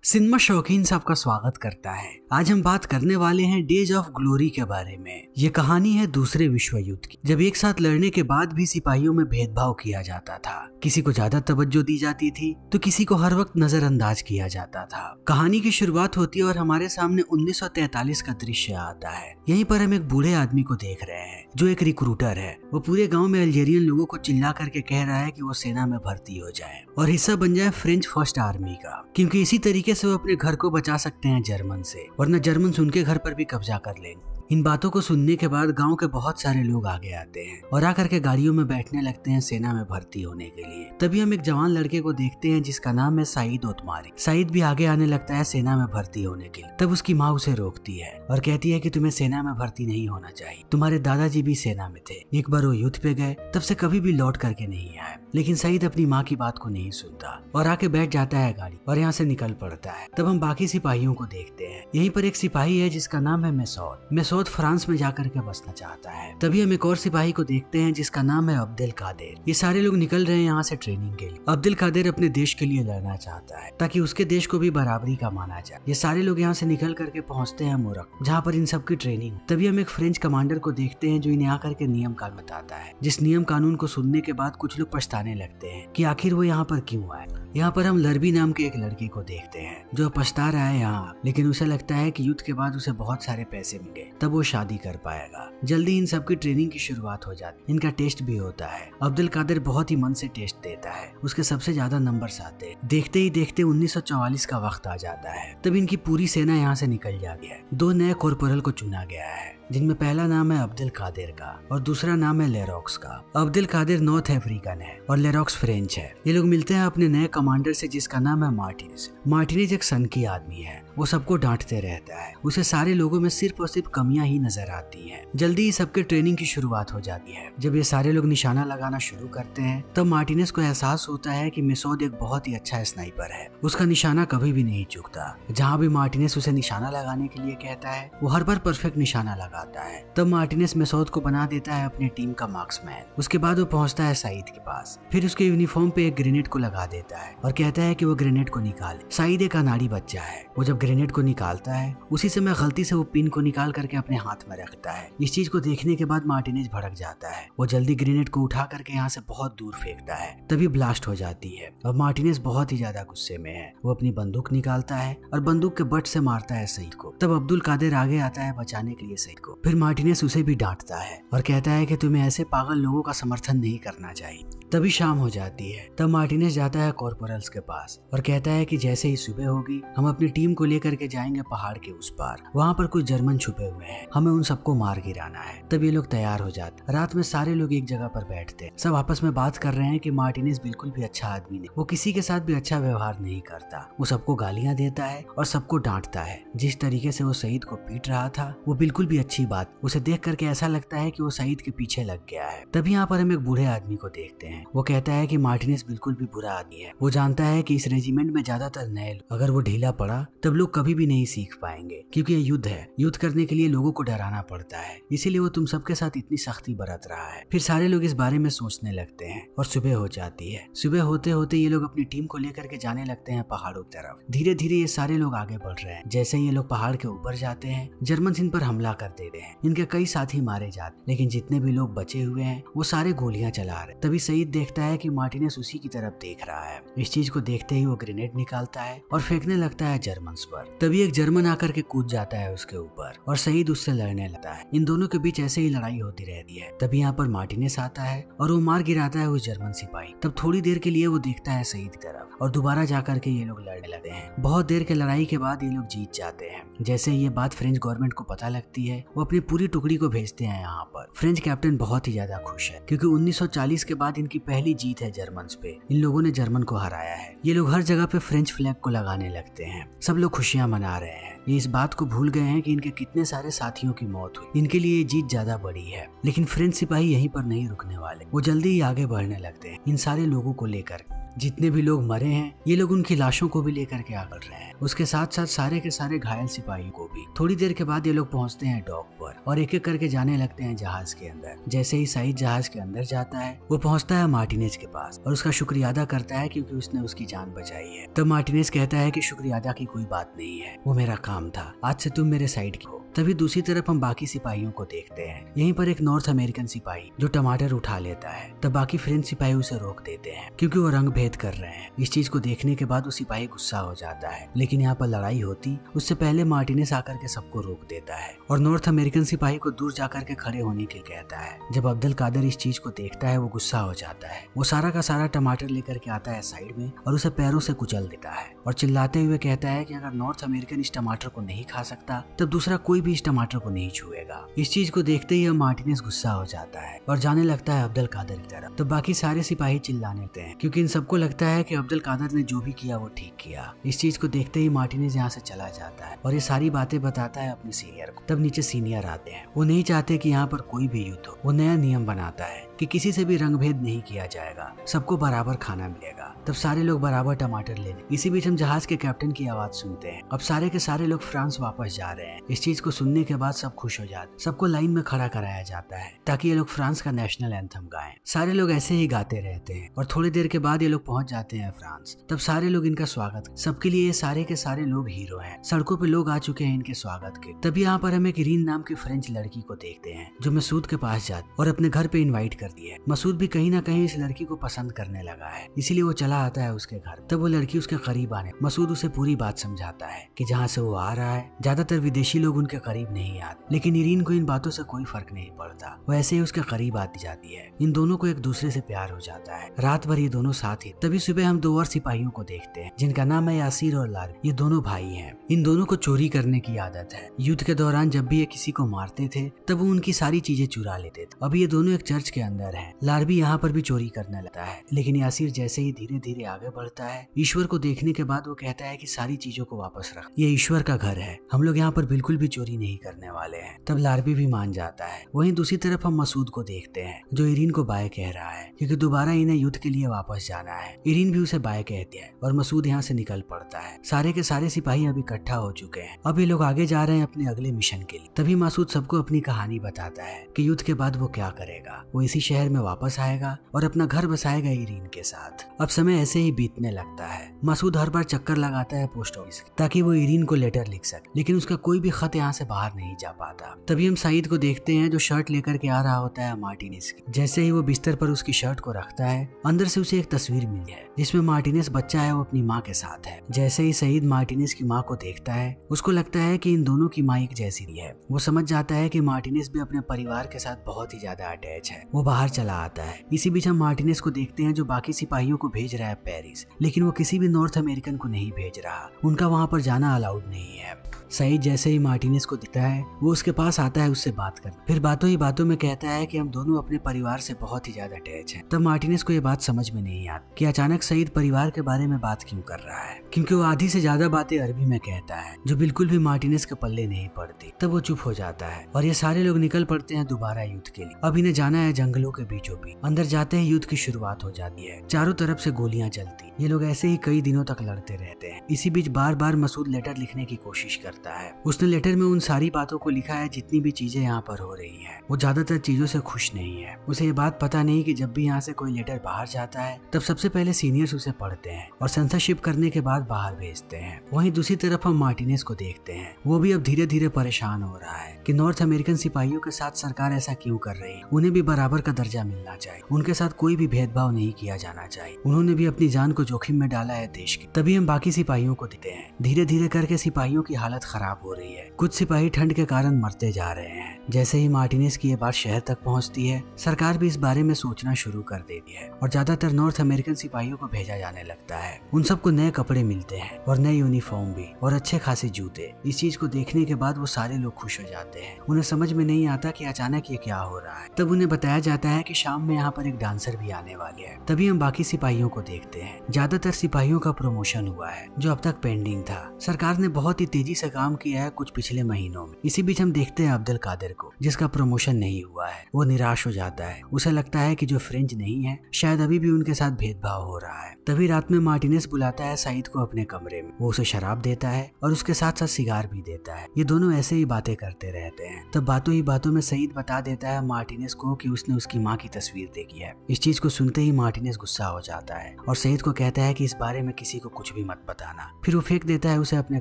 Cinema शौकीन सबका स्वागत करता है। आज हम बात करने वाले हैं डेज ऑफ ग्लोरी के बारे में। ये कहानी है दूसरे विश्व युद्ध की, जब एक साथ लड़ने के बाद भी सिपाहियों में भेदभाव किया जाता था। किसी को ज्यादा तवज्जो दी जाती थी तो किसी को हर वक्त नजरअंदाज किया जाता था। कहानी की शुरुआत होती है और हमारे सामने 1943 का दृश्य आता है। यहीं पर हम एक बूढ़े आदमी को देख रहे हैं जो एक रिक्रूटर है। वो पूरे गाँव में अल्जेरियन लोगों को चिल्ला करके कह रहा है कि वो सेना में भर्ती हो जाए और हिस्सा बन जाए फ्रेंच फर्स्ट आर्मी का, क्योंकि इसी तरीके से वो अपने घर को बचा सकते हैं जर्मन से, वरना जर्मन उनके घर पर भी कब्जा कर लेंगे। इन बातों को सुनने के बाद गांव के बहुत सारे लोग आगे आते हैं और आकर के गाड़ियों में बैठने लगते हैं सेना में भर्ती होने के लिए। तभी हम एक जवान लड़के को देखते हैं जिसका नाम है सईद ओतमारी। सईद भी आगे आने लगता है सेना में भर्ती होने के लिए। तब उसकी माँ उसे रोकती है और कहती है कि तुम्हें सेना में भर्ती नहीं होना चाहिए, तुम्हारे दादाजी भी सेना में थे, एक बार वो युद्ध पे गए, तब से कभी भी लौट करके नहीं आए। लेकिन सईद अपनी माँ की बात को नहीं सुनता और आके बैठ जाता है गाड़ी और यहाँ से निकल पड़ता है। तब हम बाकी सिपाहियों को देखते हैं। यहीं पर एक सिपाही है जिसका नाम है मैसूद फ्रांस में जाकर के बसना चाहता है। तभी हम एक और सिपाही को देखते हैं जिसका नाम है अब्दुल कादिर। ये सारे लोग निकल रहे हैं यहाँ से ट्रेनिंग के लिए। अब्दुल कादिर अपने देश के लिए लड़ना चाहता है ताकि उसके देश को भी बराबरी का माना जाए। ये सारे लोग यहाँ से निकल करके पहुँचते हैं मोरक, जहाँ पर इन सबकी ट्रेनिंग। तभी हम एक फ्रेंच कमांडर को देखते हैं जो इन्हें आकर के नियम कानून बताता है, जिस नियम कानून को सुनने के बाद कुछ लोग पछताने लगते हैं कि आखिर वो यहाँ पर क्यों आए। यहाँ पर हम लरबी नाम के एक लड़के को देखते हैं जो पछता रहा है यहाँ, लेकिन उसे लगता है कि युद्ध के बाद उसे बहुत सारे पैसे मिले तब वो शादी कर पाएगा। जल्दी इन सबकी ट्रेनिंग की शुरुआत हो जाती है। इनका टेस्ट भी होता है। अब्दुल कादिर बहुत ही मन से टेस्ट देता है, उसके सबसे ज्यादा नंबर्स आते हैं। देखते ही देखते 1944 का वक्त आ जाता है। तब इनकी पूरी सेना यहाँ से निकल जाती है। 2 नए कॉर्पोरल को चुना गया है, जिनमें पहला नाम है अब्दुल कादिर का और दूसरा नाम है लेरॉक्स का। अब्दुल कादिर नॉर्थ अफ्रीकन है और लेरॉक्स फ्रेंच है। ये लोग मिलते हैं अपने नए कमांडर से जिसका नाम है मार्टिनेज। मार्टिनेज एक सन की आदमी है, वो सबको डांटते रहता है। उसे सारे लोगों में सिर्फ और सिर्फ कमियां ही नजर आती हैं। जल्दी ही सबके ट्रेनिंग की शुरुआत हो जाती है। जब ये सारे लोग निशाना लगाना शुरू करते हैं तब मार्टिनेज को एहसास होता है कि मैसूद एक बहुत ही अच्छा स्नाइपर है। उसका निशाना कभी भी नहीं चूकता। जहाँ भी मार्टिनेज उसे निशाना लगाने के लिए कहता है वो हर बार परफेक्ट निशाना लगाता है। तब मार्टिनेज मैसूद को बना देता है अपनी टीम का मार्क्समैन। उसके बाद वो पहुंचता है सईद के पास, फिर उसके यूनिफॉर्म पे एक ग्रेनेड को लगा देता है और कहता है कि वो ग्रेनेड को निकाले। सईद एक अनाड़ी बच्चा है। वो जब ग्रेनेड को निकालता है उसी समय गलती से वो पिन को निकाल करके अपने हाथ में रखता है। इस चीज को देखने के बाद मार्टिनेज भड़क जाता है। वो जल्दी ग्रेनेड को उठा करके यहाँ से बहुत दूर फेंकता है। तभी ब्लास्ट हो जाती है और मार्टिनेज बहुत ही ज्यादा गुस्से में है। वो अपनी बंदूक निकालता है और बंदूक के बट से मारता है सईद को। तब अब्दुल कादिर आगे आता है बचाने के लिए सईद को। फिर मार्टिनेज उसे भी डांटता है और कहता है कि तुम्हें ऐसे पागल लोगों का समर्थन नहीं करना चाहिए। तभी शाम हो जाती है। तब मार्टिनेज जाता है कॉर्पोरल्स के पास और कहता है कि जैसे ही सुबह होगी हम अपनी टीम को लेकर के जाएंगे पहाड़ के उस पार। वहाँ पर कुछ जर्मन छुपे हुए हैं, हमें उन सबको मार गिराना है। तब ये लोग तैयार हो जाते। रात में सारे लोग एक जगह पर बैठते, सब आपस में बात कर रहे हैं कि मार्टिनेज बिल्कुल भी अच्छा आदमी नहीं, वो किसी के साथ भी अच्छा व्यवहार नहीं करता। वो सबको गालियां देता है और सबको डांटता है। जिस तरीके से वो सईद को पीट रहा था वो बिल्कुल भी अच्छी बात। उसे देख करके ऐसा लगता है कि वो सईद के पीछे लग गया है। तभी यहाँ पर हम एक बूढ़े आदमी को देखते हैं। वो कहता है कि मार्टिनेज बिल्कुल भी बुरा आदमी है। वो जानता है कि इस रेजिमेंट में ज्यादातर नए लोग, अगर वो ढीला पड़ा तब लोग कभी भी नहीं सीख पाएंगे, क्योंकि ये युद्ध है। युद्ध करने के लिए लोगों को डराना पड़ता है, इसीलिए वो तुम सबके साथ इतनी सख्ती बरत रहा है। फिर सारे लोग इस बारे में सोचने लगते हैं और सुबह हो जाती है। सुबह होते होते ये लोग अपनी टीम को लेकर के जाने लगते हैं पहाड़ों की तरफ। धीरे धीरे ये सारे लोग आगे बढ़ रहे हैं। जैसे ये लोग पहाड़ के ऊपर जाते हैं जर्मन इन पर हमला कर देते हैं। इनके कई साथी मारे जाते, लेकिन जितने भी लोग बचे हुए हैं वो सारे गोलियां चला रहे। तभी सईद देखता है कि मार्टिनेज उसी की तरफ देख रहा है। इस चीज को देखते ही वो ग्रेनेड निकालता है और फेंकने लगता है जर्मन पर। तभी एक जर्मन आकर के कूद जाता है उसके ऊपर और सईद उससे लड़ने लगता है। इन दोनों के बीच ऐसे ही लड़ाई होती रहती है। तभी यहाँ पर मार्टिनेज आता है और वो मार गिराता है उस जर्मन सिपाही। तब थोड़ी देर के लिए वो देखता है सईद की तरफ और दोबारा जाकर के ये लोग लड़ने लगते हैं। बहुत देर के लड़ाई के बाद ये लोग जीत जाते हैं। जैसे ये बात फ्रेंच गवर्नमेंट को पता लगती है वो अपनी पूरी टुकड़ी को भेजते हैं यहाँ पर। फ्रेंच कैप्टन बहुत ही ज्यादा खुश है क्योंकि 1940 के बाद इनकी पहली जीत है जर्मन पे। इन लोगों ने जर्मन को हराया है। ये लोग हर जगह पे फ्रेंच फ्लैग को लगाने लगते हैं। सब लोग खुशियां मना रहे हैं। ये इस बात को भूल गए हैं कि इनके कितने सारे साथियों की मौत हुई। इनके लिए ये जीत ज्यादा बड़ी है। लेकिन फ्रेंच सिपाही यहीं पर नहीं रुकने वाले, वो जल्दी ही आगे बढ़ने लगते हैं इन सारे लोगों को लेकर। जितने भी लोग मरे हैं ये लोग उनकी लाशों को भी लेकर के आ रहे हैं, उसके साथ साथ सारे के सारे घायल सिपाहियों को भी। थोड़ी देर के बाद ये लोग पहुंचते हैं डॉक पर और एक एक करके जाने लगते हैं जहाज के अंदर। जैसे ही सईद जहाज के अंदर जाता है वो पहुंचता है मार्टिनेज के पास और उसका शुक्रिया अदा करता है क्योंकि उसने उसकी जान बचाई है। तब मार्टिनेज कहता है कि शुक्रिया अदा की कोई बात नहीं है, वो मेरा काम था, आज से तुम मेरे साइड की हो। तभी दूसरी तरफ हम बाकी सिपाहियों को देखते हैं। यहीं पर एक नॉर्थ अमेरिकन सिपाही जो टमाटर उठा लेता है, तब बाकी फ्रेंच सिपाही उसे रोक देते हैं क्योंकि वो रंग भेद कर रहे हैं। इस चीज को देखने के बाद वो सिपाही गुस्सा हो जाता है, लेकिन यहाँ पर लड़ाई होती उससे पहले मार्टिनेज आकर के सबको रोक देता है और नॉर्थ अमेरिकन सिपाही को दूर जाकर के खड़े होने के लिए कहता है। जब अब्दुल कादर इस चीज को देखता है वो गुस्सा हो जाता है। वो सारा का सारा टमाटर लेकर के आता है साइड में और उसे पैरों से कुचल देता है और चिल्लाते हुए कहता है कि अगर नॉर्थ अमेरिकन इस टमाटर को नहीं खा सकता तब दूसरा कोई भी इस टमाटर को नहीं छुएगा। इस चीज को देखते ही मार्टिनेज गुस्सा हो जाता है और जाने लगता है अब्दुल कादर की तरफ। तो बाकी सारे सिपाही चिल्लाने लगते हैं क्योंकि इन सबको लगता है कि अब्दुल कादर ने जो भी किया वो ठीक किया। इस चीज को देखते ही मार्टिनेज यहाँ से चला जाता है और ये सारी बातें बताता है अपने सीनियर को। तब नीचे सीनियर आते हैं, वो नहीं चाहते कि यहाँ पर कोई भी युद्ध हो। वो नया नियम बनाता है कि किसी से भी रंगभेद नहीं किया जाएगा, सबको बराबर खाना मिलेगा। तब सारे लोग बराबर टमाटर लेने। इसी बीच हम जहाज के कैप्टन की आवाज सुनते हैं। अब सारे के सारे लोग फ्रांस वापस जा रहे हैं। इस चीज को सुनने के बाद सब खुश हो जाते, सबको लाइन में खड़ा कराया जाता है ताकि ये लोग फ्रांस का नेशनल एंथम गाएं। सारे लोग ऐसे ही गाते रहते हैं और थोड़ी देर के बाद ये लोग पहुंच जाते हैं फ्रांस। तब सारे लोग इनका स्वागत, सबके लिए ये सारे के सारे लोग हीरो हैं। सड़कों पे लोग आ चुके हैं इनके स्वागत के। तभी यहाँ पर हम एक इरीन नाम की फ्रेंच लड़की को देखते हैं जो मसूद के पास जाती और अपने घर पे इनवाइट करती है। मसूद भी कहीं ना कहीं इस लड़की को पसंद करने लगा है, इसीलिए वो चला आता है उसके घर। तब वो लड़की उसके करीब आने, मसूद उसे पूरी बात समझाता है कि जहाँ से वो आ रहा है ज्यादातर विदेशी लोग उनके करीब नहीं आते, लेकिन इरीन को इन बातों से कोई फर्क नहीं पड़ता। वो ऐसे ही उसके करीब आती जाती है। इन दोनों को एक दूसरे से प्यार हो जाता है। रात भर ये दोनों साथ ही। तभी सुबह हम 2 और सिपाहियों को देखते हैं जिनका नाम है यासीर और लार। ये दोनों भाई हैं। इन दोनों को चोरी करने की आदत है। युद्ध के दौरान जब भी ये किसी को मारते थे तब वो उनकी सारी चीजें चुरा लेते थे। अभी ये दोनों एक चर्च के अंदर हैं। लार भी यहाँ पर भी चोरी करने लगता है, लेकिन यासीर जैसे ही धीरे धीरे आगे बढ़ता है, ईश्वर को देखने के बाद वो कहता है कि सारी चीजों को वापस रख, ये ईश्वर का घर है, हम लोग यहाँ पर बिल्कुल भी चोरी नहीं करने वाले हैं। तब लारबी भी मान जाता है। वहीं दूसरी तरफ हम मसूद को देखते हैं जो इरीन को बाय कह रहा है क्योंकि दोबारा इन्हें युद्ध के लिए वापस जाना है। इरीन भी उसे बाय कहती है और मसूद यहाँ से निकल पड़ता है। सारे के सारे सिपाही अब इकट्ठा हो चुके हैं। अब ये लोग आगे जा रहे हैं अपने अगले मिशन के लिए। तभी मसूद सबको अपनी कहानी बताता है कि युद्ध के बाद वो क्या करेगा। वो इसी शहर में वापस आएगा और अपना घर बसाएगा इरीन के साथ। अब समय ऐसे ही बीतने लगता है। मसूद हर बार चक्कर लगाता है पोस्ट ऑफिस ताकि वो इरीन को लेटर लिख सके, लेकिन उसका कोई भी खत यहाँ से बाहर नहीं जा पाता। तभी हम सईद को देखते हैं जो शर्ट लेकर के आ रहा होता है मार्टिनेज की। जैसे ही वो बिस्तर पर उसकी शर्ट को रखता है, अंदर से उसे एक तस्वीर मिली है जिसमें मार्टिनेज बच्चा है, वो अपनी माँ के साथ है। जैसे ही सईद मार्टिनेज की माँ को देखता है, उसको लगता है कि इन दोनों की माँ एक जैसी ही है। वो समझ जाता है कि मार्टिनेज भी अपने परिवार के साथ बहुत ही ज्यादा अटैच है। वो बाहर चला आता है। इसी बीच हम मार्टिनेज को देखते हैं जो बाकी सिपाहियों को भेज रहा है पेरिस, लेकिन वो किसी भी नॉर्थ अमेरिकन को नहीं भेज रहा। उनका वहाँ पर जाना अलाउड नहीं है। सईद जैसे ही मार्टिनेज को दिखता है, वो उसके पास आता है उससे बात कर, फिर बातों ही बातों में कहता है कि हम दोनों अपने परिवार से बहुत ही ज्यादा अटैच हैं। तब मार्टिनेज को ये बात समझ में नहीं आती कि अचानक सईद परिवार के बारे में बात क्यों कर रहा है, क्योंकि वो आधी से ज्यादा बातें अरबी में कहता है जो बिल्कुल भी मार्टिनेज के पल्ले नहीं पड़ती। तब वो चुप हो जाता है और ये सारे लोग निकल पड़ते हैं दोबारा युद्ध के लिए। अब इन्हें जाना है जंगलों के बीचों बीच। अंदर जाते ही युद्ध की शुरुआत हो जाती है। चारों तरफ से गोलियां चलती। ये लोग ऐसे ही कई दिनों तक लड़ते रहते हैं। इसी बीच बार बार मसूद लेटर लिखने की कोशिश करता है। उसने लेटर में उन सारी बातों को लिखा है जितनी भी चीजें यहाँ पर हो रही हैं। वो ज्यादातर चीजों से खुश नहीं है। उसे ये बात पता नहीं कि जब भी यहाँ से कोई लेटर बाहर जाता है तब सबसे पहले सीनियर्स उसे पढ़ते हैं और सेंसरशिप करने के बाद बाहर भेजते हैं। वहीं दूसरी तरफ हम मार्टिनेज को देखते हैं। वो भी अब धीरे धीरे परेशान हो रहा है कि नॉर्थ अमेरिकन सिपाहियों के साथ सरकार ऐसा क्यों कर रही है। उन्हें भी बराबर का दर्जा मिलना चाहिए। उनके साथ कोई भी भेदभाव नहीं किया जाना चाहिए। उन्होंने भी अपनी जान को जोखिम में डाला है देश की। तभी हम बाकी सिपाहियों को देखते हैं। धीरे धीरे करके सिपाहियों की हालत खराब हो रही है। कुछ सिपाही ठंड के कारण मरते जा रहे हैं। जैसे ही मार्टिनेज की ये बात शहर तक पहुंचती है, सरकार भी इस बारे में सोचना शुरू कर देती है और ज्यादातर नॉर्थ अमेरिकन सिपाहियों को भेजा जाने लगता है। उन सबको नए कपड़े मिलते हैं और नए यूनिफॉर्म भी और अच्छे खासे जूते। इस चीज को देखने के बाद वो सारे लोग खुश हो जाते हैं। उन्हें समझ में नहीं आता कि अचानक ये क्या हो रहा है। तब उन्हें बताया जाता है कि शाम में यहाँ पर एक डांसर भी आने वाले है। तभी हम बाकी सिपाहियों को देखते हैं ज्यादातर सिपाहियों का प्रमोशन हुआ है जो अब तक पेंडिंग था। सरकार ने बहुत ही तेजी से काम किया है कुछ पिछले महीनों में। इसी बीच हम देखते हैं अब्दुल कादिर को, जिसका प्रमोशन नहीं हुआ है। वो निराश हो जाता है। उसे लगता है कि जो फ्रेंच नहीं है शायद अभी भी उनके साथ भेदभाव हो रहा है। तभी रात में मार्टिनेज बुलाता है सईद को अपने कमरे में। वो उसे शराब देता है और उसके साथ साथ सिगार भी देता है। ये दोनों ऐसे ही बातें करते रहते हैं। तब बातों ही बातों में सईद बता देता है मार्टिनेज को कि उसने उसकी माँ की तस्वीर देखी है। इस चीज को सुनते ही मार्टिनेज गुस्सा हो जाता है और सईद को कहता है कि इस बारे में किसी को कुछ भी मत बताना। फिर वो फेंक देता है उसे अपने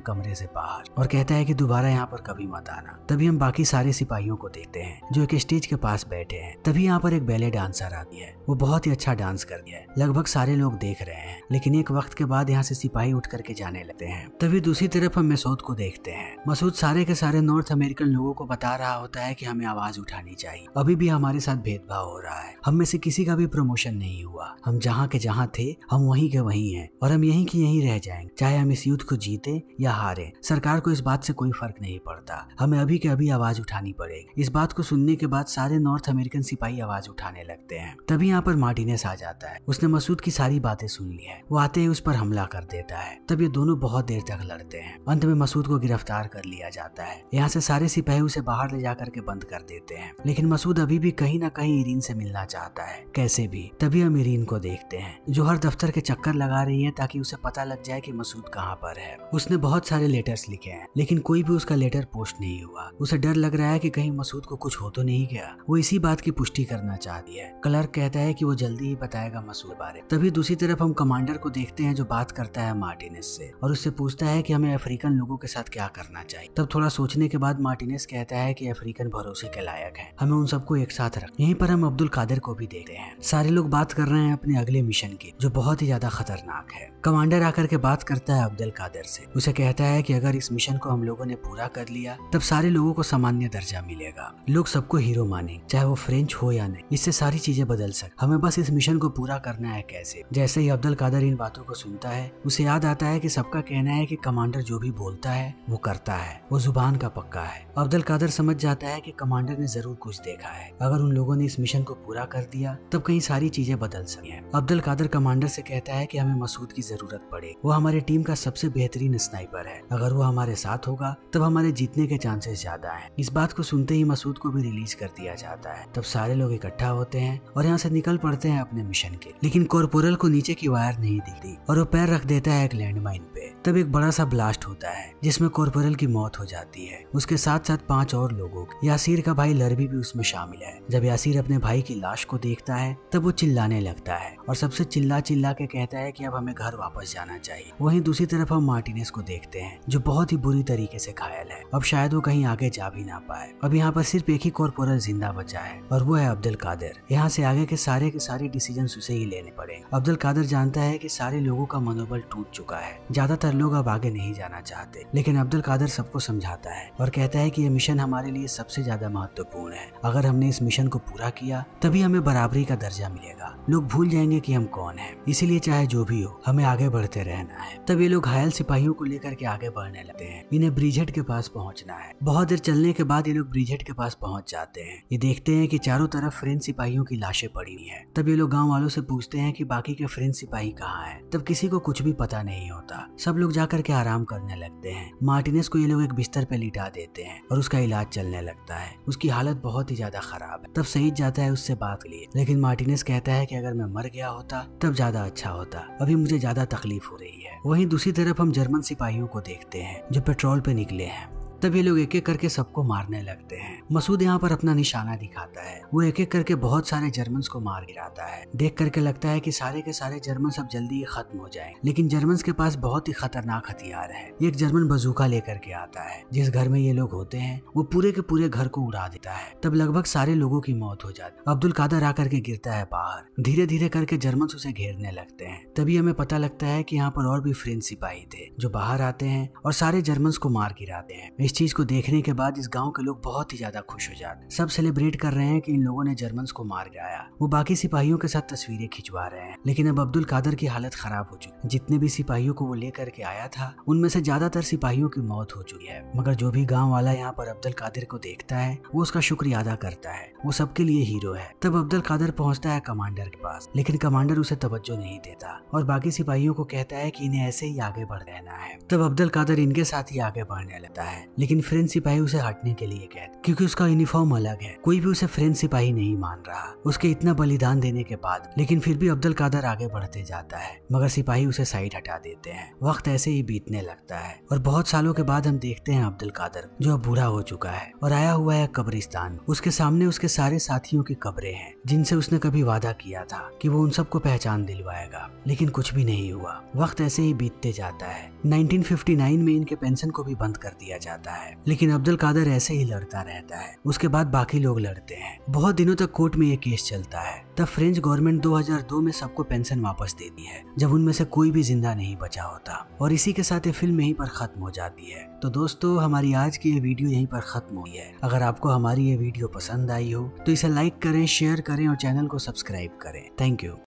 कमरे से बाहर और कहता है कि दोबारा यहाँ पर कभी मत आना। तभी हम बाकी सारे सिपाहियों को देखते हैं जो एक स्टेज के पास बैठे हैं। तभी यहाँ पर एक बैले डांसर आती है। वो बहुत ही अच्छा डांस करती है। लगभग सारे लोग देख रहे हैं, लेकिन एक वक्त के बाद यहाँ से सिपाही उठ करके जाने लगते हैं। तभी दूसरी तरफ हम मसूद को देखते हैं। मसूद सारे के सारे नॉर्थ अमेरिकन लोगों को बता रहा होता है कि हमें आवाज उठानी चाहिए। अभी भी हमारे साथ भेदभाव हो रहा है। हम में से किसी का भी प्रमोशन नहीं हुआ। हम जहाँ के जहाँ थे हम वहीं के वहीं हैं और हम यहीं की यहीं रह जाएंगे, चाहे हम इस युद्ध को जीते या हारे। सरकार को इस बात से कोई फर्क नहीं पड़ता। हमें अभी के अभी आवाज उठानी पड़ेगी। इस बात को सुनने के बाद सारे नॉर्थ अमेरिकन सिपाही आवाज उठाने लगते हैं। तभी यहाँ पर मार्टिनेज आ जाता है। उसने मसूद की सारी बातें सुन ली है। वो आते ही उस पर हमला कर देता है। तब ये दोनों बहुत देर तक लड़ते हैं। अंत में मसूद को गिरफ्तार कर लिया जाता है। यहाँ से सारे सिपाही उसे बाहर ले जाकर के बंद कर देते हैं, लेकिन मसूद अभी भी कहीं ना कहीं इरीन से मिलना चाहता है, कैसे भी। तभी हम इरीन को देखते हैं जो हर दफ्तर के चक्कर लगा रही है ताकि उसे पता लग जाए कि मसूद कहाँ पर है। उसने बहुत सारे लेटर्स लिखे हैं, लेकिन कोई भी उसका लेटर पोस्ट नहीं हुआ। उसे डर लग रहा है कि कहीं मसूद को कुछ हो तो नहीं गया। वो इसी बात की पुष्टि करना चाहती है। क्लर्क कहता है कि वो जल्दी ही बताएगा मसूद बारे। तभी दूसरी तरफ हम कमांडर को देखते हैं जो बात करता है मार्टिनेज से और उससे पूछता है कि हमें अफ्रीकन लोगों के साथ क्या करना चाहिए। तब थोड़ा सोचने के बाद मार्टिनेज कहता है कि अफ्रीकन भरोसे के लायक है, हमें उन सबको एक साथ रख। यहीं पर हम अब्दुल कादिर को भी देखते हैं। सारे लोग बात कर रहे हैं अपने अगले मिशन की, जो बहुत ही ज्यादा खतरनाक है। कमांडर आकर के बात करता है अब्दुल कादिर से। उसे कहता है कि अगर इस मिशन को हम लोगों ने पूरा कर लिया तब सारे लोगों को सामान्य दर्जा मिलेगा। लोग सबको हीरो माने, चाहे वो फ्रेंच हो या नहीं। इससे सारी चीजें बदल सकती। हमें बस इस मिशन को पूरा करना है कैसे। जैसे ही अब्दुल कादिर इन बातों को सुनता है उसे याद आता है कि सबका कहना है कि कमांडर जो भी बोलता है वो करता है, वो जुबान का पक्का है। अब्दुल कादिर समझ जाता है कि कमांडर ने जरूर कुछ देखा है। अगर उन लोगों ने इस मिशन को पूरा कर दिया तब कहीं सारी चीजें बदल सकती हैं। अब्दुल कादिर कमांडर से कहता है कि हमें मसूद की जरूरत पड़े। वो हमारी टीम का सबसे बेहतरीन स्नाइपर है। अगर वो हमारे साथ होगा तब हमारे जीतने के चांसेस ज्यादा हैं। इस बात को सुनते ही मसूद को भी रिलीज कर दिया जाता है। तब सारे लोग इकट्ठा होते हैं और यहाँ से निकल पड़ते हैं अपने मिशन के। लेकिन कॉर्पोरल को नीचे की वायर नहीं दिखती और वो पैर रख देता है एक लैंडमाइन पे। तब एक बड़ा सा ब्लास्ट होता है जिसमें कॉर्पोरल की मौत हो जाती है। उसके साथ साथ 5 और लोगों की। यासीर का भाई लरबी भी उसमें शामिल है। जब यासीर अपने भाई की लाश को देखता है तब वो चिल्लाने लगता है और सबसे चिल्ला चिल्ला के कहता है कि अब हमें घर वापस जाना चाहिए। वहीं दूसरी तरफ हम मार्टिनेज को देखते हैं जो बहुत ही बुरी तरीके से घायल है। अब शायद वो कहीं आगे जा भी ना पाए। अब यहाँ पर सिर्फ एक ही कॉर्पोरल जिंदा बचा है और वो है अब्दुल कादिर। यहाँ से आगे के सारे डिसीजन उसे ही लेने पड़े। अब्दुल कादिर जानता है कि सारे लोगों का मनोबल टूट चुका है। ज्यादातर लोग अब आगे नहीं जाना चाहते, लेकिन अब्दुल कादिर सबको समझाता है और कहता है कि ये मिशन हमारे लिए सबसे ज्यादा महत्वपूर्ण है। अगर हमने इस मिशन को पूरा किया तभी हमें बराबरी का दर्जा मिलेगा। लोग भूल जाएंगे कि हम कौन हैं। इसीलिए चाहे जो भी हो हमें आगे बढ़ते रहना है। तब ये लोग घायल सिपाहियों को लेकर के आगे बढ़ने लगते हैं। इन्हें ब्रिजहेड के पास पहुंचना है। बहुत देर चलने के बाद ये लोग ब्रिजहेड के पास पहुंच जाते हैं। ये देखते हैं कि चारों तरफ फ्रेंच सिपाहियों की लाशें पड़ी हुई हैं। तब ये लोग गांव वालों से पूछते हैं कि बाकी के फ्रेंच सिपाही कहाँ हैं। तब किसी को कुछ भी पता नहीं होता। सब लोग जाकर के आराम करने लगते हैं। मार्टिनेज को ये लोग एक बिस्तर पे लिटा देते हैं और उसका इलाज चलने लगता है। उसकी हालत बहुत ही ज्यादा खराब है। तब सईद जाता है उससे बात के लिए, लेकिन मार्टिनेज कहता है कि अगर मैं मर गया होता तब ज्यादा अच्छा होता, अभी मुझे ज्यादा तकलीफ हो रही है। वहीं दूसरी तरफ हम जर्मन सिपाहियों को देखते हैं जो पेट्रोल पे निकले हैं। तब ये लोग एक एक करके सबको मारने लगते हैं। मसूद यहाँ पर अपना निशाना दिखाता है। वो एक एक करके बहुत सारे जर्मन्स को मार गिराता है। देख करके लगता है कि सारे के सारे जर्मन्स अब जल्दी ही खत्म हो जाएं। लेकिन जर्मन्स के पास बहुत ही खतरनाक हथियार है। एक जर्मन बजूका लेकर के आता है। जिस घर में ये लोग होते हैं वो पूरे के पूरे घर को उड़ा देता है। तब लगभग सारे लोगों की मौत हो जाती है। अब्दुल कादिर आकर के गिरता है बाहर। धीरे धीरे करके जर्मन्स उसे घेरने लगते हैं। तभी हमें पता लगता है कि यहाँ पर और भी फ्रेंच सिपाही थे जो बाहर आते हैं और सारे जर्मन्स को मार गिराते हैं। इस चीज को देखने के बाद इस गांव के लोग बहुत ही ज्यादा खुश हो जाते, सब सेलिब्रेट कर रहे हैं कि इन लोगों ने जर्मन्स को मार गिराया। वो बाकी सिपाहियों के साथ तस्वीरें खिंचवा रहे हैं, लेकिन अब अब्दुल कादर की हालत खराब हो चुकी। जितने भी सिपाहियों को वो लेकर के आया था उनमें से ज्यादातर सिपाहियों की मौत हो चुकी है, मगर जो भी गाँव वाला यहाँ पर अब्दुल कादर को देखता है वो उसका शुक्रिया अदा करता है, वो सबके लिए हीरो है। तब अब्दुल कादर पहुंचता है कमांडर के पास, लेकिन कमांडर उसे तवज्जो नहीं देता और बाकी सिपाहियों को कहता है कि इन्हें ऐसे ही आगे बढ़ रहना है। तब अब्दुल कादर इनके साथ ही आगे बढ़ने लगता है, लेकिन फ्रेंच सिपाही उसे हटने के लिए कहते, क्योंकि उसका यूनिफॉर्म अलग है। कोई भी उसे फ्रेंच सिपाही नहीं मान रहा उसके इतना बलिदान देने के बाद, लेकिन फिर भी अब्दुल कादर आगे बढ़ते जाता है, मगर सिपाही उसे साइड हटा देते हैं। वक्त ऐसे ही बीतने लगता है और बहुत सालों के बाद हम देखते हैं अब्दुल कादर जो अब बूढ़ा हो चुका है और आया हुआ है कब्रिस्तान। उसके सामने उसके सारे साथियों की कब्रें हैं जिनसे उसने कभी वादा किया था कि वो उन सबको पहचान दिलवाएगा, लेकिन कुछ भी नहीं हुआ। वक्त ऐसे ही बीतते जाता है। 1959 में इनके पेंशन को भी बंद कर दिया जाता है, लेकिन अब्दुल कादर ऐसे ही लड़ता रहता है। उसके बाद बाकी लोग लड़ते हैं। बहुत दिनों तक कोर्ट में ये केस चलता है। तब फ्रेंच गवर्नमेंट 2002 में सबको पेंशन वापस देती है, जब उनमें से कोई भी जिंदा नहीं बचा होता। और इसी के साथ ये फिल्म यहीं पर खत्म हो जाती है। तो दोस्तों, हमारी आज की ये वीडियो यहीं पर खत्म हुई है। अगर आपको हमारी ये वीडियो पसंद आई हो तो इसे लाइक करें, शेयर करें और चैनल को सब्सक्राइब करें। Thank you.